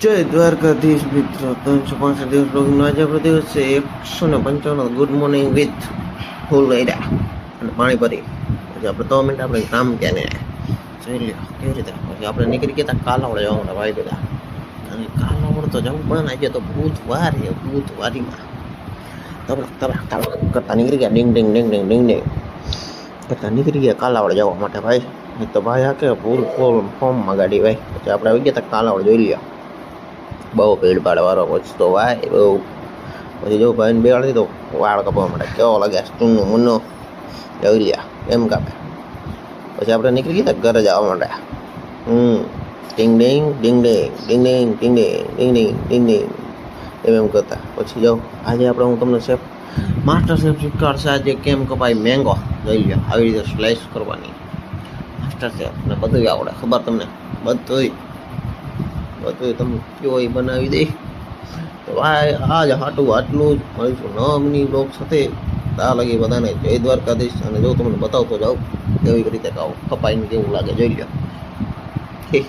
જય દ્વારકાધીશ મિત્રો 365 દિવસ બ્લોગનો આજે આપણો દિવસ છે 155 ગુડ મોર્નિંગ વિથ ફૂલ એરા અને પાણી ભરી પછી આપણે 2 મિનિટ આપણે કામ ક્યાં ને જોઈ લ્યો કેવી રીતે પછી આપણે નીકળી ગયા કાલાવડ જવા માટે ભાઈ બધા અને કાલાવડ તો જવું પડે ને આજે તો બુધવારીમાં તબક કરતા નીકળી ગયા ડિંગ ડિંગ ડિંગ ડિંગ ડિંગ ડિંગ કરતા નીકળી ગયા કાલાવડ જવા માટે ભાઈ તો ભાઈ આ કે ફૂલ ફોર્મમાં ગાડી ભાઈ પછી આપણે આવી ગયા કાલાવડ જોઈ લ્યો બહુ ભીડ ભાડવાળો પછી તો ભાઈ બહુ પછી જો ભાઈને બેવાડી તો વાળ કાપવા માટે કેવો લાગે સ્ટૂનનું મુન્નો જોઈ લ્યા એમ કાપે પછી આપણે નીકળી ગયા ઘરે જવા માટે ડિંગ ડિંગ ડિંગ ડિંગ ડિંગ ડિંગ ડિંગ ડિંગ ડિંગ ડિંગ ડિંગ એમ કરતા પછી જાઉં આજે આપણે હું તમને શેફ માસ્ટર શેફ શીખવાડશે આજે કેમ કપાય મેંગો જોઈ લ્યો આવી રીતે સ્લાઇસ કરવાની માસ્ટર શેફ ને બધું આવડે ખબર તમને બધું તમે કયો એ બનાવી દે તો ભાઈ આજ આટલું જ મળીશું 9 મિનિટ બ્લોગ સાથે ત્યાં લાગી બધાને જય દ્વારકાધીશ અને જો તમને બતાવતો જાઉં કેવી રીતે કપાઈને કેવું લાગે જોઈ લો ઠીક